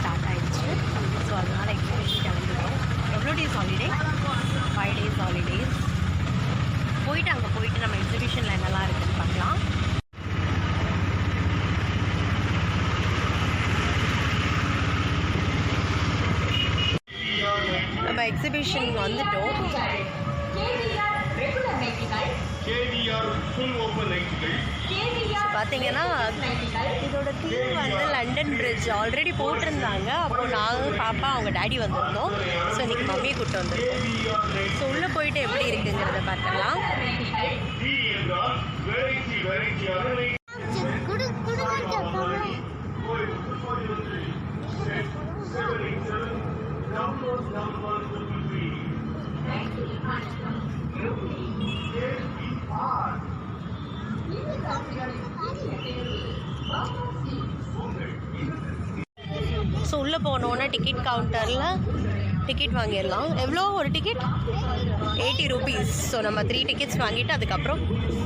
Start ஆகிடுச்சு. So அதனால் exhibition கிளம்பிட்டோம். எவ்வளோ டேஸ் ஹாலிடே? 5 days holidays. போயிட்டு அங்கே போயிட்டு நம்ம எக்ஸிபிஷனில் என்னெல்லாம் இருக்குதுன்னு பார்க்கலாம். நம்ம எக்ஸிபிஷன் வந்துட்டோம். பார்த்தீங்கன்னா இதோட தீம் வந்து லண்டன் பிரிட்ஜ் ஆல்ரெடி போட்டிருந்தாங்க. அப்போ நாங்கள் பாப்பா அவங்க டேடி வந்திருந்தோம். ஸோ இன்றைக்கி மம்மியை கூப்பிட்டு வந்திருக்கோம். ஸோ உள்ளே போயிட்டு எப்படி இருக்குங்கிறத பார்த்துக்கலாம். ஸோ உள்ளே போனோன்னா டிக்கெட் கவுண்டரில் டிக்கெட் வாங்கிடலாம். எவ்வளோ ஒரு டிக்கெட்? 80 rupees. ஸோ நம்ம 3 tickets வாங்கிட்டு அதுக்கப்புறம்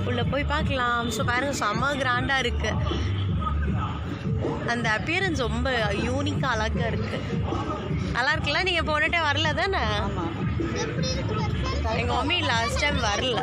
உள்ளே போய் பார்க்கலாம். ஸோ பாருங்கள், செம்ம கிராண்டாக இருக்குது. அந்த அப்பியரன்ஸ் ரொம்ப யூனிக்காக அழகாக இருக்குது. நல்லா இருக்குல்ல? நீங்கள் போனட்டே வரல தானே? எங்கள் மம்மி லாஸ்ட் டைம் வரல.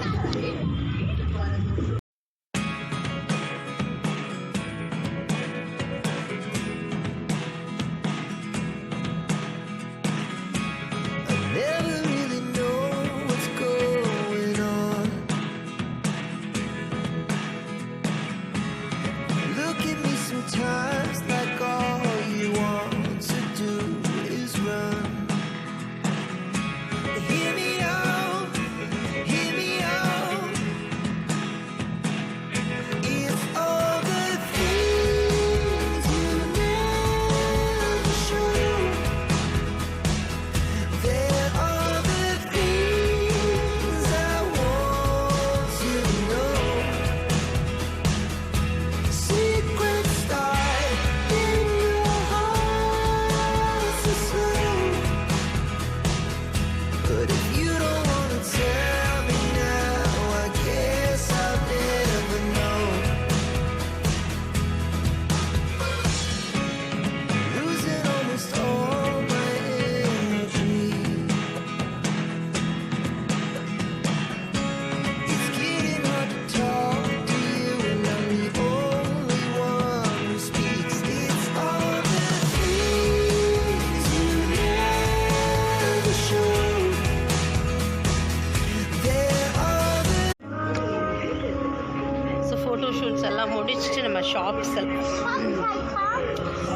ஃபோட்டோ ஷூட்ஸ் எல்லாம் முடிச்சுட்டு நம்ம ஷாப்ஸ்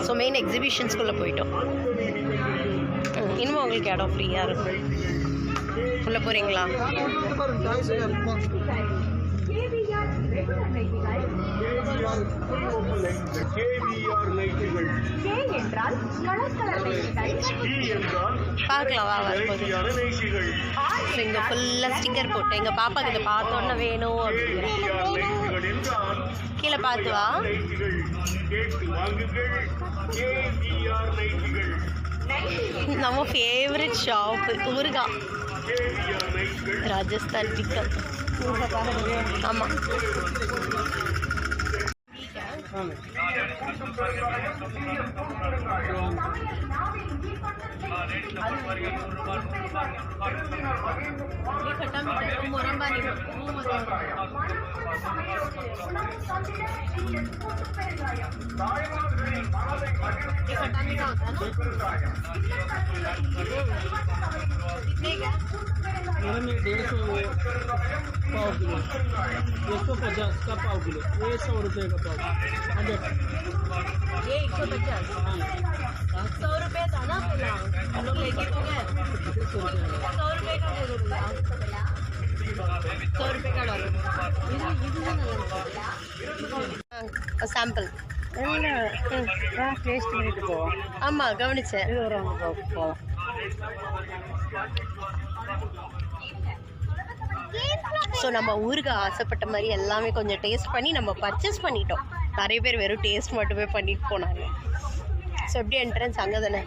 ஸோ மெயின் எக்ஸிபிஷன்ஸ்குள்ளே போயிட்டோம். இன்னும் உங்களுக்கு இடம் ஃப்ரீயாக இருக்கும். உள்ளே போகிறீங்களா? பார்க்கலாம் வா வரும்போது. இங்கே ஃபுல்லாக ஸ்டிக்கர் போட்டு எங்கள் பாப்பாவுக்கு இதை பார்த்தோன்னே வேணும் அப்படின்னு கீழே பார்த்து வா. நம்ம ஃபேவரட் ஷாப்பு ஊருகா ராஜஸ்தான் பிக்கப். ஆமாம், में 150 पाव किलो, 150 का पाव किलो, ये 100 रुपये का पाव 100। ये 150 100 रुपये था ना पहला हम लोग लेके तो गए 100 रुपये का दे दो भैया, 100 रुपये का डालो सैंपल டேஸ்ட் பண்ணிட்டு போவோம். ஆமாம் கவனிச்சேன். இது ஒரு போவோம். ஸோ நம்ம ஊருக்கு ஆசைப்பட்ட மாதிரி எல்லாமே கொஞ்சம் டேஸ்ட் பண்ணி நம்ம பர்ச்சேஸ் பண்ணிட்டோம். நிறைய பேர் வெறும் டேஸ்ட் மட்டுமே பண்ணிட்டு போனாங்க. ஸோ எப்படி என்ட்ரன்ஸ் அங்கே தானே?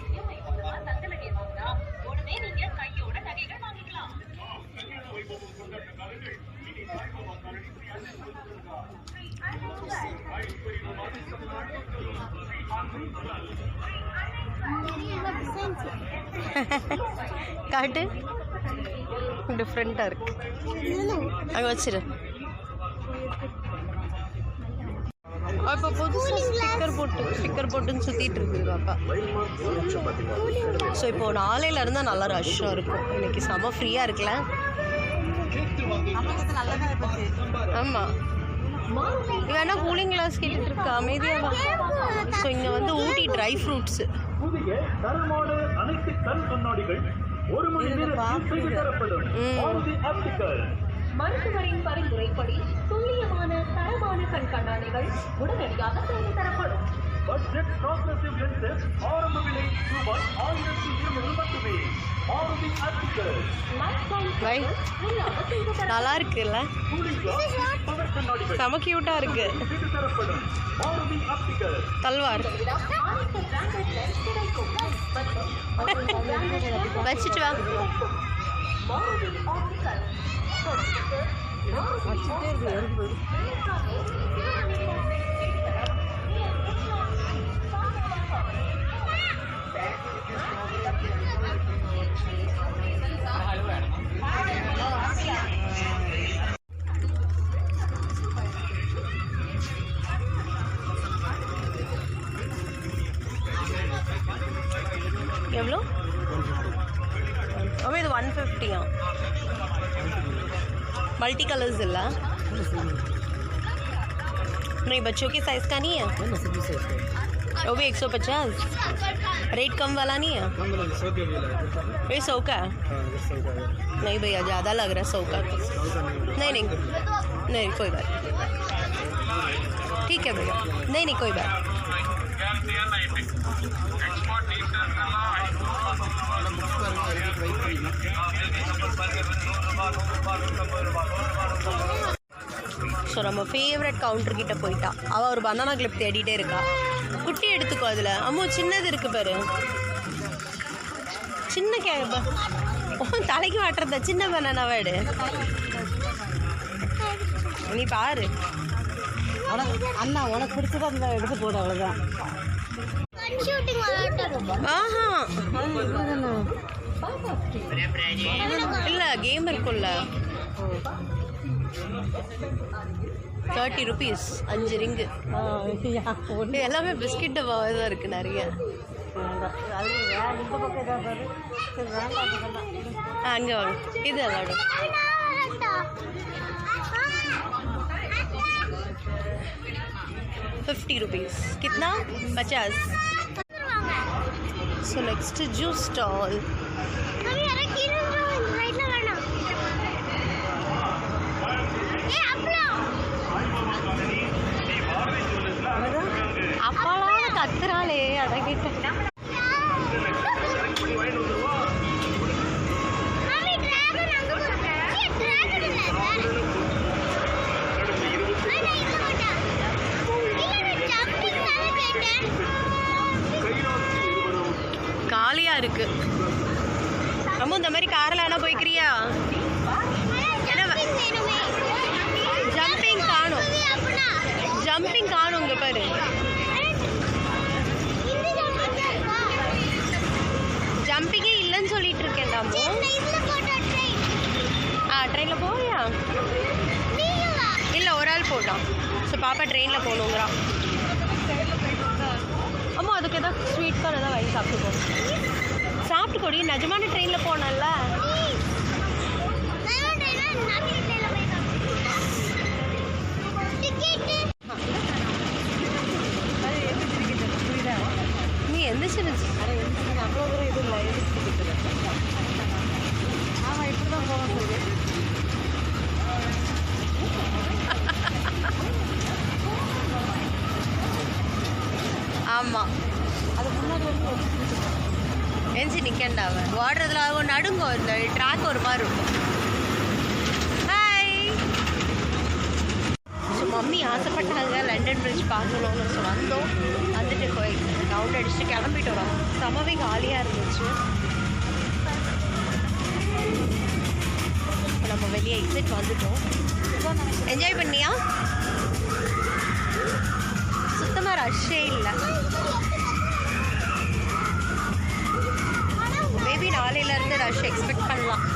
காட்டு, டிஃப்ரெண்ட்டாக இருக்கு. அங்கே வச்சிரு. இப்போ புதுசாக ஸ்டிக்கர் போட்டுன்னு சுற்றிட்டு இருக்குது பாப்பா. ஸோ இப்போது நாளையிலேருந்து நல்லா ரஷ்ஷாக இருக்கும். இன்னைக்கு செம ஃப்ரீயாக இருக்குல்ல. ஆமாம், வேணா கூலிங் கிளாஸ் கேட்டுட்டு இருக்கா அமைதியாக. ஸோ இங்கே வந்து ஊட்டி ட்ரை ஃப்ரூட்ஸு. மருத்துவரின் பரிந்துரைப்படி துல்லியமான தரமான கண் கண்ணாடிகள் உடனடியாக செய்து தரப்படும். பட்ஜெட் ப்ராக்ரசிவ் லென்சஸ் ஆரம்ப விலை ரூபாய் 1200 மட்டுமே. மாருதி ஆப்டிகல் நல்லா இருக்குல்ல, செம கியூட்டா இருக்கு. தல்வார் வச்சுட்டு வா. எவ்வளோ? ஓ, இது 150. मल्टी कलर्स है नहीं, बच्चों के साइज का नहीं है वो भी 150. रेट कम वाला नहीं है? ये 100 का है? नहीं भैया ज़्यादा लग रहा है 100 का. नहीं कोई बात, ठीक है भैया. नहीं कोई बात. ஸோ நம்ம ஃபேவரட் கவுண்டர் கிட்ட போயிட்டா. அவள் ஒரு பனானா கிளிப் தேடிட்டே இருக்கா. குட்டி எடுத்துக்கோ. அதில் அம்மா சின்னது இருக்கு பாரு, சின்ன கேப்பா. தலைக்கு மாட்டுறத சின்ன பனானாவை எடு. நீ பாரு அண்ணா, உனக்கு பிடிச்சது அந்த எடுத்து போடு, அவ்வளோதான். ஆஹா இல்லை, கேம் இருக்குல்ல. 30 rupees 5 ரிங்கு. எல்லாமே பிஸ்கெட் டப்பாவாக தான் இருக்குது நிறைய. அங்கே வாங்க, இது விளாடும். ₹50. कितना? 50. So next juice stall. அப்பளான கத்துறாளே, அதை கேட்டேன். காலியா இருக்கு. நம்ம இந்த மாதிரி காரில் ஆனால் போய்க்கிறியா? ஜம்பிங் காணும், ஜம்பிங் காணும். இங்கே பாரு, ஜம்பிங்கே இல்லைன்னு சொல்லிட்டு இருக்கேன். தாமோ ட்ரெயினில் போவியா? இல்லை, ஒரு ஆள் போட்டான். ஸோ பாப்பா ட்ரெயினில் போகணுங்கிறான். ஆமாம், அதுக்கு எதாவது ஸ்வீட் கார்ன் எதாவது வாங்கி சாப்பிட்டுக்கோடி. நிஜமான ட்ரெயினில் போனல. நீ எந்திரிச்சிருச்சு. அவ்வளோ தூரம் இது இல்லை, ஆமாம், இப்படி தான் போகணும் சொல்லி. ஆமாம், அது முன்னாடி வந்து எஞ்சி நிற்கண்டாவ ஓடுறதுல அவங்க நடுங்க. இந்த ட்ராக் ஒரு மாதிரி இருக்கும். ஹாய். ஸோ மம்மி ஆசைப்பட்டாங்க லண்டன் பிரிட்ஜ் பார்க்கணும்னு. ஸோ வந்தோம், வந்துட்டு போய் ரவுண்ட் அடிச்சுட்டு கிளம்பிட்டு வரோம். செமவே காலியாக இருந்துச்சு. இப்போ நம்ம வெளியே எக்ஸிட் வந்துட்டோம். என்ஜாய் பண்ணியா? சுத்தமாக ரஷ்ஷே இல்லை. நாளையிலேருந்து ரஷ் எக்ஸ்பெக்ட் பண்ணலாம்.